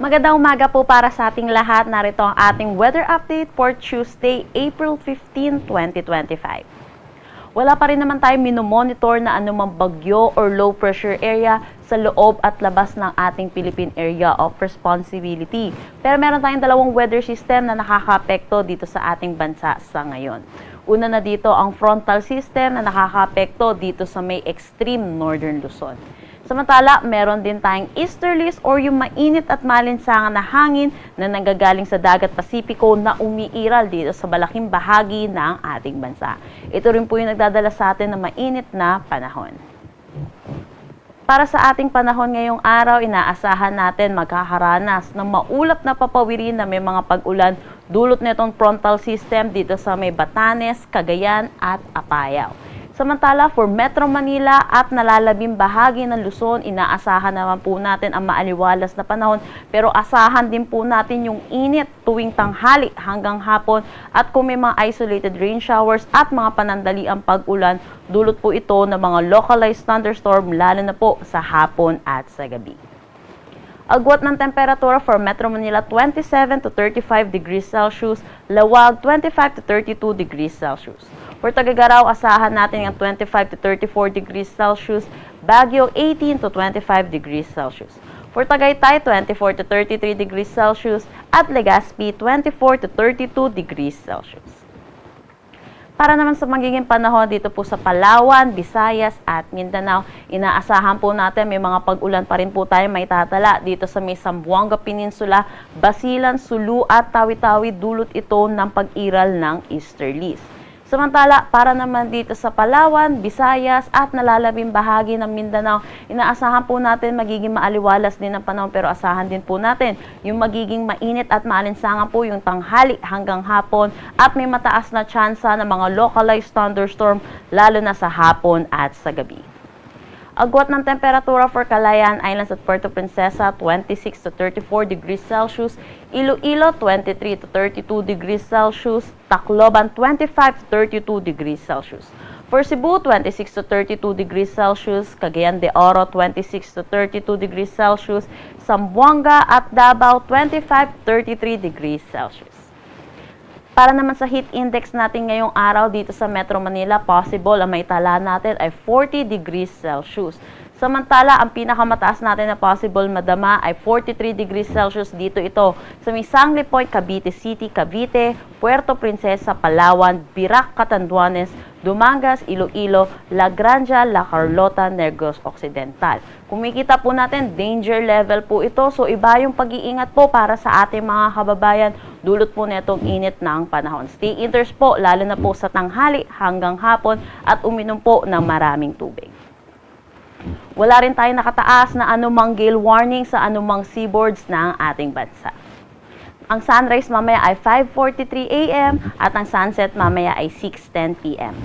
Magandang umaga po para sa ating lahat. Narito ang ating weather update for Tuesday, April 15, 2025. Wala pa rin naman tayo minomonitor na anumang bagyo or low pressure area sa loob at labas ng ating Philippine Area of Responsibility. Pero meron tayong dalawang weather system na nakakaapekto dito sa ating bansa sa ngayon. Una na dito ang frontal system na nakakaapekto dito sa may extreme northern Luzon. Samantala, meron din tayong easterlies or yung mainit at malinsangan na hangin na nanggagaling sa dagat Pasipiko na umiiral dito sa malaking bahagi ng ating bansa. Ito rin po yung nagdadala sa atin ng mainit na panahon. Para sa ating panahon ngayong araw, inaasahan natin magkakaranas ng maulap na papawirin na may mga pag-ulan dulot nitong frontal system dito sa may Batanes, Cagayan at Apayao. Samantala, for Metro Manila at nalalabing bahagi ng Luzon, inaasahan naman po natin ang maaliwalas na panahon, pero asahan din po natin yung init tuwing tanghali hanggang hapon at kung may mga isolated rain showers at mga panandaliang pag-ulan, dulot po ito ng mga localized thunderstorm lalo na po sa hapon at sa gabi. Agwat ng temperatura for Metro Manila 27 to 35 degrees Celsius, Lawag 25 to 32 degrees Celsius. For Tagagaraw, asahan natin ang 25 to 34 degrees Celsius, Baguio 18 to 25 degrees Celsius. For Tagaytay, 24 to 33 degrees Celsius at Legazpi 24 to 32 degrees Celsius. Para naman sa magiging panahon dito po sa Palawan, Visayas at Mindanao, inaasahan po natin may mga pag-ulan pa rin po tayo may tatala dito sa may Zamboanga Peninsula, Basilan, Sulu at Tawi-Tawi, dulot ito ng pag-iral ng easterlies. Samantala, para naman dito sa Palawan, Visayas at nalalabing bahagi ng Mindanao, inaasahan po natin magiging maaliwalas din ang panahon pero asahan din po natin yung magiging mainit at maalinsangan po yung tanghali hanggang hapon at may mataas na tsansa ng mga localized thunderstorm lalo na sa hapon at sa gabi. Agwat ng temperatura for Calayan Islands at Puerto Princesa, 26 to 34 degrees Celsius, Iloilo, 23 to 32 degrees Celsius, Tacloban, 25 to 32 degrees Celsius. For Cebu, 26 to 32 degrees Celsius, Cagayan de Oro, 26 to 32 degrees Celsius, Zamboanga at Davao, 25 to 33 degrees Celsius. Para naman sa heat index natin ngayong araw dito sa Metro Manila, possible ang maitala natin ay 40 degrees Celsius. Samantala, ang pinakamataas natin na possible madama ay 43 degrees Celsius dito ito sa may Sangley Point, Cavite City, Cavite, Puerto Princesa, Palawan, Birac, Catanduanes, Dumangas, Iloilo, La Granja, La Carlota, Negros Occidental. Kumikita po natin, danger level po ito. So iba yung pag-iingat po para sa ating mga kababayan. Dulot po netong init ng panahon. Stay indoors po, lalo na po sa tanghali hanggang hapon at uminom po ng maraming tubig. Wala rin tayong nakataas na anumang gale warning sa anumang seaboards ng ating bansa. Ang sunrise mamaya ay 5:43 AM at ang sunset mamaya ay 6:10 PM.